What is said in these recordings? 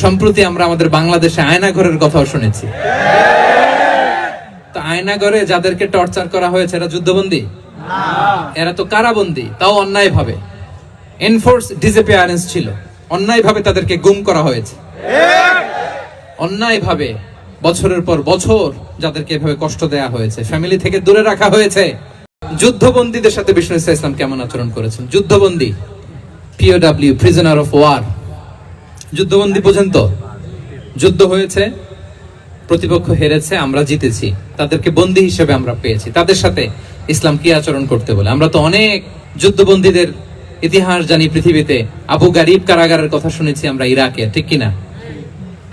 সম্প্রতি আমরা আমাদের বাংলাদেশে আয়নাঘরের কথাও শুনেছি। তো আয়নাঘরে যাদেরকে টর্চার করা হয়েছে এরা যুদ্ধবন্দী? এরা তো কারাবন্দী, তাও অন্যায় ভাবে। এনফোর্স ডিসঅ্যাপিয়ারেন্স ছিল, অন্যায় ভাবে তাদেরকে গুম করা হয়েছে। অন্যায় ভাবে বছরের পর বছর যাদেরকে এভাবে কষ্ট দেয়া হয়েছে, ফ্যামিলি থেকে দূরে রাখা হয়েছে। যুদ্ধবন্দীদের সাথে বিষ্ণু ইসলাম কেমন আচরণ করেছেন? যুদ্ধবন্দী, পিওডব্লিউ, প্রিজনার অফ ওয়ার, যুদ্ধবন্দী পর্যন্ত। যুদ্ধ হয়েছে, প্রতিপক্ষ হেরেছে, আমরা জিতেছি, তাদেরকে বন্দী হিসেবে আমরা পেয়েছি। তাদের সাথে ইসলাম কি আচরণ করতে বলে? আমরা তো অনেক যুদ্ধবন্দীদের ইতিহাস জানি পৃথিবীতে। আবু গারিব কারাগারের কথা শুনেছি আমরা ইরাকে, ঠিক কিনা?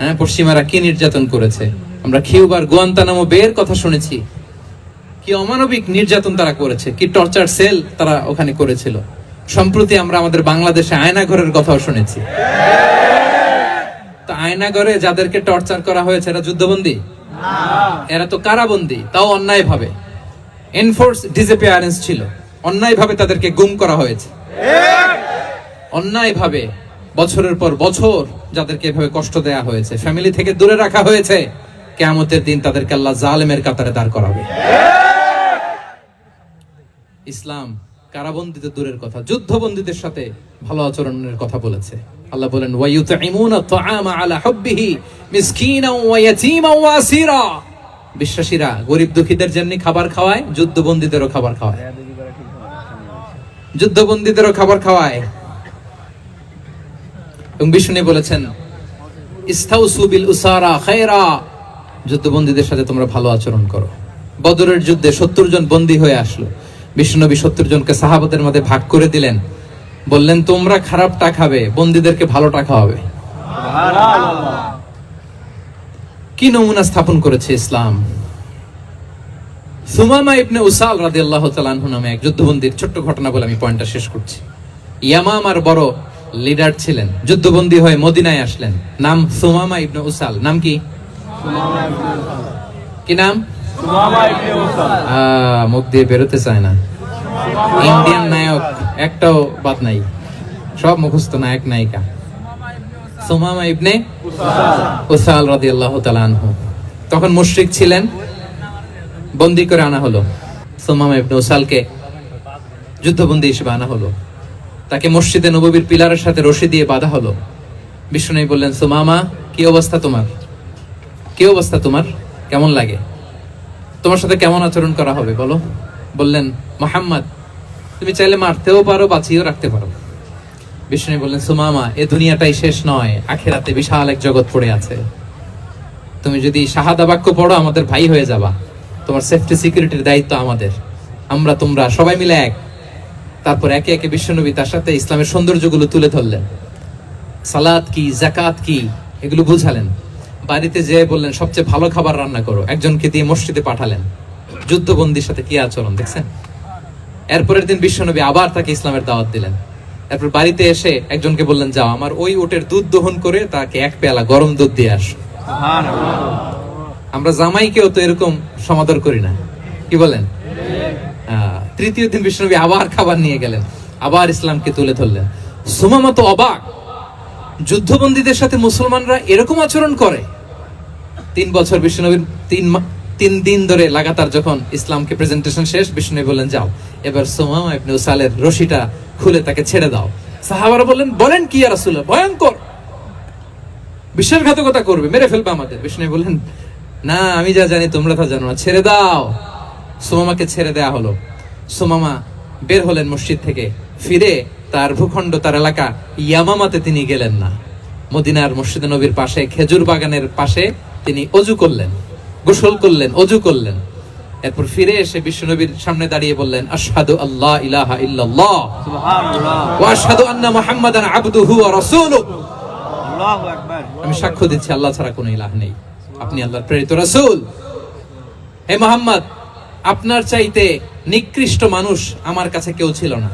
হ্যাঁ, পশ্চিমারা কি নির্যাতন করেছে। আমরা কিউবার গুয়ান্তানামো বের কথা শুনেছি, কি অমানবিক নির্যাতন তারা করেছে, কি টর্চার সেল তারা ওখানে করেছিল। সম্প্রতি আমরা আমাদের বাংলাদেশে আয়নাঘরের কথাও শুনেছি। তো আয়নাঘরে যাদেরকে টর্চার করা হয়েছে এরা যুদ্ধবন্দী? এরা তো কারাবন্দী, তাও অন্যায় ভাবে। এনফোর্স ডিসঅ্যাপিয়ারেন্স ছিল, অন্যায় ভাবে তাদেরকে গুম করা হয়েছে। অন্যায় ভাবে বছরের পর বছর যাদেরকে এভাবে কষ্ট দেয়া হয়েছে, ফ্যামিলি থেকে দূরে রাখা হয়েছে। কিয়ামতের দিন তাদেরকে আল্লাহ জালেমের কাতারে দাঁড় করাবে। ইসলাম কারাবন্দীতে দূরের কথা, যুদ্ধবন্দীদের সাথে ভালো আচরণের কথা বলেছে। আল্লাহ বলেন, ওয়ায়ুতঈমুনা আত-তাআমা আলা হুব্বিহি মিসকিনান ওয়া ইয়াতীমান ওয়া আসীরা। বিশ্বাসীরা গরিব দুঃখীদের জন্য খাবার খাওয়ায়, যুদ্ধবন্দীদেরও খাবার খাওয়ায়। যুদ্ধবন্দীদেরও খাবার খাওয়ায়। এবং বিষ্ণু বলেছেন, ইস্তাউসু বিল উসারা খায়রা, যুদ্ধবন্দীদের সাথে তোমরা ভালো আচরণ করো। বদরের যুদ্ধে 70 জন বন্দী হয়ে আসলো। বিষ্ণুনবী 70 জনকে সাহাবাদের মধ্যে ভাগ করে দিলেন, বললেন তোমরা খারাপটা খাবে, বন্দীদেরকে ভালোটা খাওয়াবে। কি নমুনা স্থাপন করেছে ইসলাম। সুমামা ইবনে উসাল রাদিয়াল্লাহু তাআলা আনহু নামে এক যুদ্ধবন্দীর ছোট্ট ঘটনা বলে আমি পয়েন্টটা শেষ করছি। ইয়ামামার বড় লিডার ছিলেন, যুদ্ধবন্দী হয়ে মদিনায় আসলেন। নাম সুমামা ইবনে উসাল। নাম কি? কি নাম? মুখ দিয়ে বেরোতে চায় না। ইন্ডিয়ান নায়ক একটাও বাদ নাই, সব মুখস্থ নায়ক নায়িকা। সুমামা ইবনে উসাল রাদিয়াল্লাহু তাআলা আনহু তখন মুশরিক ছিলেন, বন্দী করে আনা হলো। সুমামা ইবনে উসালকে যুদ্ধবন্দী হিসেবে আনা হলো। তাকে মসজিদে নববীর পিলারের সাথে রশি দিয়ে বাঁধা হলো। বিষ্ণু বললেন, সুমামা কি অবস্থা তোমার? কি অবস্থা তোমার? কেমন লাগে? তোমার সাথে কেমন আচরণ করা হবে বলো? বললেন, মুহাম্মদ তুমি চাইলে মারতেও পারো, বাঁচিয়েও রাখতে পারো। বিষ্ণু বললেন, সুমামা এ দুনিয়াটাই শেষ নয়, আখিরাতে বিশাল এক জগৎ পড়ে আছে। তুমি যদি শাহাদা বাক্য পড়ো আমাদের ভাই হয়ে যাবা, তোমার সেফটি সিকিউরিটির দায়িত্ব আমাদের, আমরা তোমরা সবাই মিলে এক। তারপর একে একে বিশ্বনবী তার সাথে ইসলামের সৌন্দর্যগুলো তুলে ধরলেন। সালাত কি, যাকাত কি, এগুলো বুঝালেন। বাড়িতে যেয়ে বললেন সবচেয়ে ভালো খাবার রান্না করো, একজনকে দিয়ে মসজিদে পাঠালেন। যুদ্ধবন্দীর সাথে কি আচরণ দেখছেন। এরপরের দিন বিশ্বনবী আবার তাকে ইসলামের দাওয়াত দিলেন। এরপর বাড়িতে এসে একজনকে বললেন, যাও আমার ওই উটের দুধ দহন করে তাকে এক পেয়ালা গরম দুধ দিয়ে আসো। আমরা জামাইকেও তো এরকম সমাদর করি না, কি বলেন? তৃতীয় দিন বিশ্বনবী আবার খাবার নিয়ে গেলেন, আবার ইসলামকে তুলে ধরলেন। সুমামা তো অবাক, যুদ্ধবন্দীদের সাথে মুসলমানরা এরকম আচরণ করে। 3 বছর বিশ্বনবীর 3 দিন ধরে লাগাতার যখন ইসলামকে প্রেজেন্টেশন শেষ, বিষ্ণু বললেন, যাও এবার সুমামা ইবনে উসালের রশিটা খুলে তাকে ছেড়ে দাও। সাহাবারা বলেন কি ইয়া রাসূলুল্লাহ, ভয়ঙ্কর, বিশ্বাসঘাতকতা করবে, মেরে ফেলবে আমাদের। বিষ্ণু বললেন, না আমি যা জানি তোমরা তা জানো না, ছেড়ে দাও। সুমামাকে ছেড়ে দেয়া হলো। সুমামা বের হলেন মসজিদ থেকে, ফিরে তার ভূখণ্ড, তার এলাকা ইয়ামামাতে তিনি গেলেন না। মদিনার মসজিদে নবীর পাশে খেজুর বাগানের পাশে তিনি অজু করলেন, গোসল করলেন, অজু করলেন। এরপর ফিরে এসে বিশ্বনবীর সামনে দাঁড়িয়ে বললেন, আশহাদু আল্লা ইলাহা ইল্লাল্লাহ ওয়া আশহাদু আন্না মুহাম্মাদান আবদুহু ওয়া রাসূলুহু। আল্লাহু আকবার। আমি সাক্ষ্য দিচ্ছি আল্লাহ ছাড়া কোনো ইলাহ নেই, আপনি আল্লাহর প্রেরিত রাসূল। হে মুহাম্মদ, আপনার চাইতে নিকৃষ্ট মানুষ আমার কাছে কেউ ছিল না,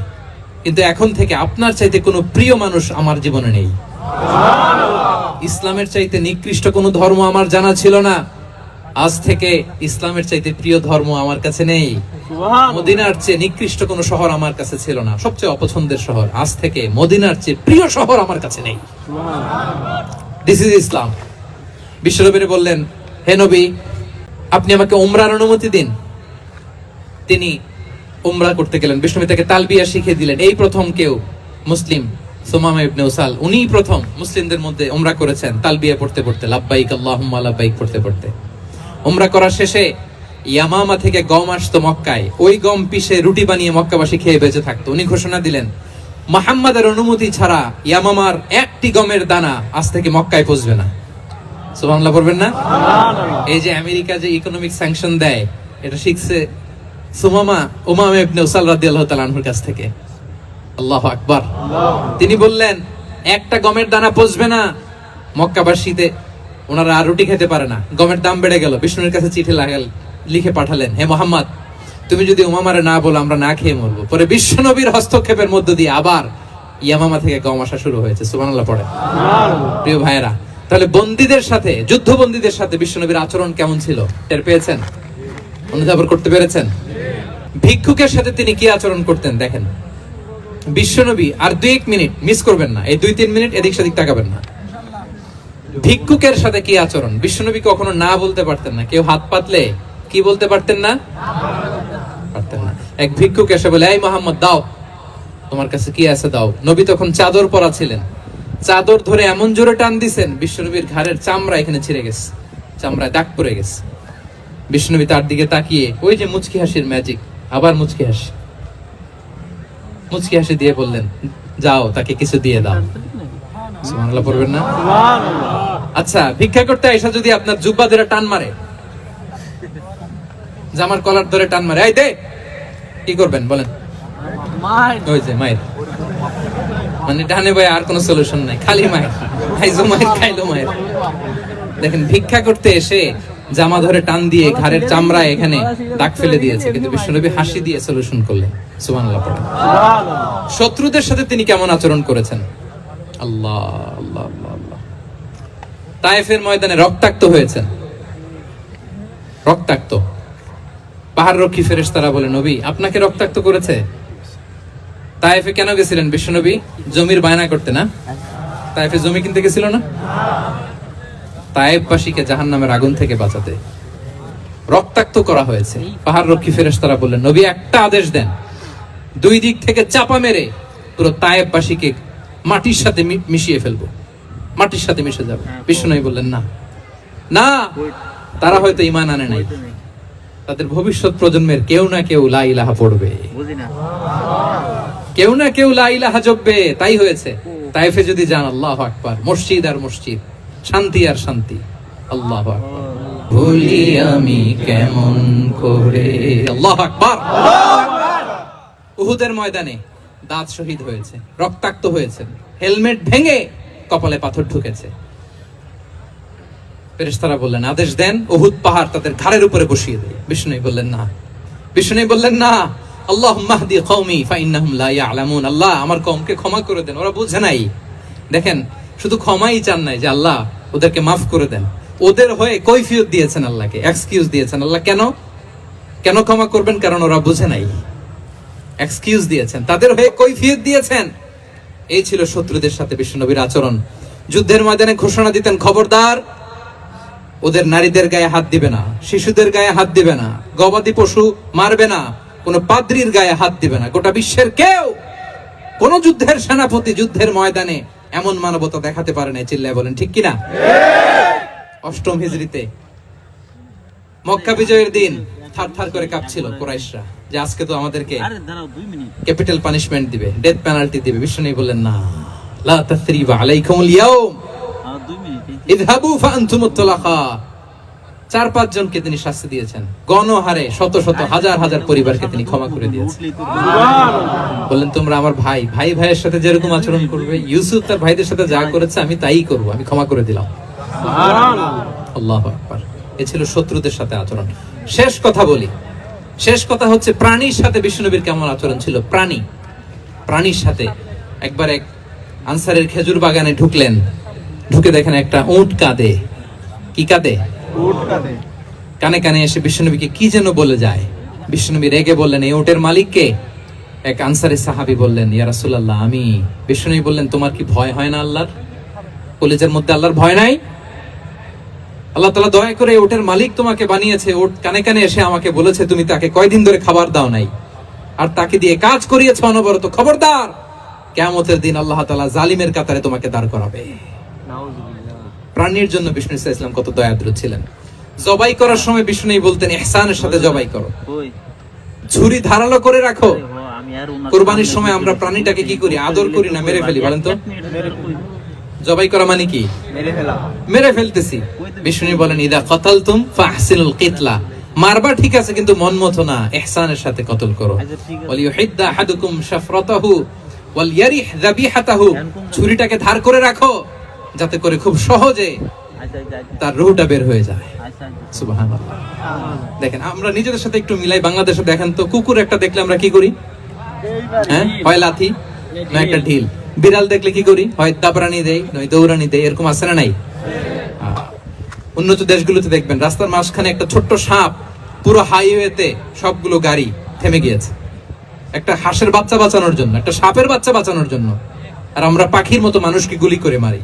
কিন্তু এখন থেকে আপনার চাইতে কোনো প্রিয় মানুষ আমার জীবনে নেই। ইসলামের চাইতে নিকৃষ্ট কোনো ধর্ম আমার জানা ছিল না, আজ থেকে ইসলামের চাইতে প্রিয় ধর্ম আমার কাছে নেই। মদিনার চেয়ে নিকৃষ্ট কোনো শহর আমার কাছে ছিল না, সবচেয়ে অপছন্দের শহর, আজ থেকে মদিনার চেয়ে প্রিয় শহর আমার কাছে নেই। দিস ইজ ইসলাম। বিশ্বনবী বললেন, হে নবী, আপনি আমাকে উমরার অনুমতি দিন। তিনি উমরা করতে গেলেন। বিশ্বনবী তাকে তালবিয়া শিখিয়ে দিলেন। এই প্রথম কেউ মুসলিম সুমামা ইবনে উসাল, উনিই প্রথম মুসলিমদের মধ্যে উমরা করেছেন তালবিয়া পড়তে পড়তে, লাব্বাইক আল্লাহুম্মা লাব্বাইক পড়তে পড়তে। উমরা করার শেষে ইয়ামামা থেকে গম আসতো মক্কায়, ওই গম পিষে রুটি বানিয়ে মক্কাবাসী খেয়ে বেঁচে থাকতো। উনি ঘোষণা দিলেন, মুহাম্মাদের অনুমতি ছাড়া ইয়ামামার একটি গমের দানা আজ থেকে মক্কায় পৌঁছবে না। সুবহানাল্লাহ পড়বেন না? এই যে আমেরিকা যে ইকোনমিক স্যাংশন দেয়, এটা শিখছে সুমামা উমামা ইবনে উসাল রাদিয়াল্লাহু তাআলা আনহুর কাছ থেকে। আল্লাহু আকবার। তিনি বললেন, একটা গমের দানা পৌঁছবে না মক্কাবাসীতে, ওনারা আর রুটি খেতে পারে না। গমের দাম বেড়ে গেল। বিষ্ণুর কাছে চিঠি লিখে পাঠালেন, হে মুহাম্মদ, তুমি যদি উমামারে না বলো আমরা না খেয়ে মরবো। পরে বিশ্বনবীর হস্তক্ষেপের মধ্য দিয়ে আবার ইয়ামামা থেকে গম আসা শুরু হয়েছে। সুবহানাল্লাহ পড়ে। প্রিয় ভাইয়েরা, তাহলে বন্দীদের সাথে, যুদ্ধবন্দীদের সাথে বিশ্বনবীর আচরণ কেমন ছিল টের পেয়েছেন? অনুধাবন করতে পেরেছেন? ভিক্ষুকের সাথে তিনি কি আচরণ করতেন দেখেন। বিশ্বনবী আর 2-1 মিনিট মিস করবেন না, এই 2-3 মিনিট এদিক সেদিক তাকাবেন না। ভিক্ষুকের সাথে কি আচরণ? বিশ্বনবী কখনো না বলতে পারতেন না। কেউ হাত পাতলে কি বলতে পারতেন না? পারতেন না। এক ভিক্ষুক এসে বলে, এই মুহাম্মদ দাও, তোমার কাছে কি আছে দাও। নবী তখন চাদর পরা ছিলেন। চাদর ধরে এমন জোরে টান দিছেন, বিশ্বনবীর ঘাড়ের চামড়া এখানে ছিঁড়ে গেছে, চামড়ায় দাগ পড়ে গেছে। বিশ্বনবী তার দিকে তাকিয়ে, ওই যে মুচকি হাসির ম্যাজিক, আবার মুচকি হাসি, মুচকি হাসি দিয়ে বললেন, যাও তাকে কিছু দিয়ে দাও। সুবহানাল্লাহ পড়বেন না? আচ্ছা, ভিক্ষা করতে আইসা যদি আপনার জুব্বা ধরে টান মারে, জামার কলার ধরে টান মারে, এই দে, কি করবেন বলেন? ওই যে মায়ের, মানে ডানে ভাই আর কোন সলিউশন নাই, খালি মায়ের, খাইজো মায়ের, খাইলো মায়ের। দেখেন, ভিক্ষা করতে এসে জামা ধরে টান দিয়ে ঘাড়ের চামড়ায় এখানে দাগ ফেলে দিয়েছে, কিন্তু বিশ্বনবী হাসি দিয়ে সলিউশন করলেন। সুবহানাল্লাহ পড়েন। শত্রুদের সাথে তিনি কেমন আচরণ করেছেন? আল্লাহ আল্লাহ আল্লাহ। তায়েফের ময়দানে রক্তাক্ত হয়েছেন, রক্তাক্ত। পাহাড় রক্ষী ফেরেশতারা বলে, নবী আপনাকে রক্তাক্ত করেছে? তায়েফে কেন গেছিলেন বিশ্বনবী? জমির বায়না করতে না? তায়েফে জমি কিনতে গেছিল না? তায়েফবাসীকে জাহান্নামের আগুন থেকে বাঁচাতে রক্তাক্ত করা হয়েছে। পাহাড় রক্ষী ফেরেশতারা বললেন, নবী একটা আদেশ দেন, 2 দিক থেকে চাপা মেরে পুরো তায়েফবাসীকে মাটির সাথে মিশিয়ে ফেলবো, মাটির সাথে মিশে যাবে। বিশ্বনবী বললেন, না না, তারা হয়তো ঈমান আনে নাই, তাদের ভবিষ্যৎ প্রজন্মের কেউ না কেউ লা ইলাহা পড়বে, কেউ না কেউ লা ইলাহা জপবে। তাই হয়েছে। তায়েফে যদি যান, আল্লাহু আকবার, মসজিদ আর মসজিদ, শান্তি আর শান্তি। আল্লাহু আকবার। ভুলি আমি কেমন করে, আল্লাহু আকবার। উহুদের ময়দানে দাঁত শহীদ হয়েছে, রক্তাক্ত হয়েছে, হেলমেট ভেঙে কপালে পাথর ঢুকেছে। ফেরেশতারা বললেন, আদেশ দেন উহুদ পাহাড় তাদের ঘাড়ের উপরে বসিয়ে দেয়। বিষ্ণু বললেন, না। বিষ্ণু বললেন, না। আল্লাহুম্মা হদি কওমি ফাইন্নাহুম লা ইয়ালামুন। আল্লাহ আমার কওমকে ক্ষমা করে দেন, ওরা বুঝে নাই। দেখেন, শুধু ক্ষমাই চান নাই যে আল্লাহ ওদেরকে মাফ করে দেন, ওদের হয়ে কৈফিয়ত দিয়েছেন আল্লাহকে, এক্সকিউজ দিয়েছেন। আল্লাহ কেন কেন ক্ষমা করবেন? কারণ ওরা বুঝে নাই। এক্সকিউজ দিয়েছেন, তাদের হয়ে কৈফিয়ত দিয়েছেন। এই ছিল শত্রুদের সাথে বিশ্বনবীর আচরণ। যুদ্ধের ময়দানে ঘোষণা দিতেন, খবরদার ওদের নারীদের গায়ে হাত দিবে না, শিশুদের গায়ে হাত দিবে না, গবাদি পশু মারবে না, কোন পাদ্রীর গায়ে হাত দিবে না। গোটা বিশ্বের কেউ, কোন যুদ্ধের সেনাপতি যুদ্ধের ময়দানে এমন মানবতা দেখাতে পারে না। চিল্লায় বলেন ঠিক কিনা? 8ম হিজরিতে মক্কা বিজয়ের দিন থারথার করে কাঁপছিল কুরাইশরা যে আজকে তো আমাদেরকে ক্যাপিটাল পানিশমেন্ট দিবে, ডেথ পেনাল্টি দিবে। বিশ্বনবী বললেন, না, লা তাসরিবা আলাইকুমুল ইয়াউম, ইযহাবু ফাআনতুমুত তুলাকা। 4-5 জনকে তিনি শাস্তি দিয়েছেন, গণহারে শত শত হাজার হাজার পরিবারকে তিনি ক্ষমা করে দিয়েছেন। বললেন, তোমরা আমার ভাই, ভাই ভাইয়ের সাথে যেরকম আচরণ করবে, ইউসুফ তার ভাইদের সাথে যা করেছে আমি তাই করব, আমি ক্ষমা করে দিলাম। আল্লাহু আকবার। এ ছিল শত্রুদের সাথে আচরণ। শেষ কথা বলি, শেষ কথা হচ্ছে প্রাণীর সাথে বিশ্বনবীর কেমন আচরণ ছিল। প্রাণীর সাথে একবার এক আনসারের খেজুর বাগানে ঢুকলেন, ঢুকে দেখেন একটা উট কাঁদে। কি কাঁদে? উট কাঁদে। কানে কানে এসে বিশ্বনবীকে কি যেন বলে যায়। বিশ্বনবী রেগে বললেন, এই উটের মালিক কে? এক আনসারী সাহাবী বললেন, ইয়া রাসূলুল্লাহ আমি। বিশ্বনবী বললেন, তোমার কি ভয় হয় না আল্লাহর? কলিজার মধ্যে আল্লাহর ভয় নাই? আল্লাহ তাআলা দয়া করে ওটের মালিক তোমাকে বানিয়েছে, ওট কানে কানে এসে আমাকে বলেছে তুমি তাকে কয়দিন ধরে খাবার দাও নাই, আর তাকে দিয়ে কাজ করিয়েছ অনবরত। খবরদার, কিয়ামতের দিন আল্লাহ তাআলা জালিমের কাতারে তোমাকে দাঁড় করাবে। প্রাণীর জন্য বিষ্ণু ইসলাম কত দয়াদ্র ছিলেন। জবাই করার সময় বিষ্ণু বলতেন ইহসানের সাথে জবাই করো, ছুরি ধারালো করে রাখো। কুরবানির সময় আমরা প্রাণীটাকে কি করি? আদর করি না, মেরে ফেলি। বলেন তো, জবাই করা মানে কি? মেরে ফেলতেছি। বিষ্ণু বলেন ইদা কাতালতুম ফাহসিনুল কিতলা, মারবা ঠিক আছে কিন্তু মন মতো না, ইহসানের সাথে কতল করো। ওয়ালিউহিদ্দা আহাদুকুম শাফরাতাহু ওয়ালইয়ারিহ যাবিহাতাহু, ছুরিটাকে ধার করে রাখো যাতে করে খুব সহজে তার রূহটা বের হয়ে যায়। সুবহানাল্লাহ। দেখেন আমরা নিজেদের সাথে একটু মিলাই। বাংলাদেশে দেখেন তো, কুকুর একটা দেখলে আমরা কি করি? হ্যাঁ, হয় লাথি না একটা ঢিল। বিড়াল দেখলে কি করি? হয় দাবরানি দেই নয় দৌড়ানি দেই। এরকম আছে না নাই? উন্নত দেশগুলোতে দেখবেন রাস্তার মাঝখানে একটা ছোট্ট সাপ, পুরো হাইওয়েতে সবগুলো গাড়ি থেমে গিয়েছে একটা হাঁসের বাচ্চা বাঁচানোর জন্য, একটা সাপের বাচ্চা বাঁচানোর জন্য। আর আমরা পাখির মতো মানুষকে গুলি করে মারি।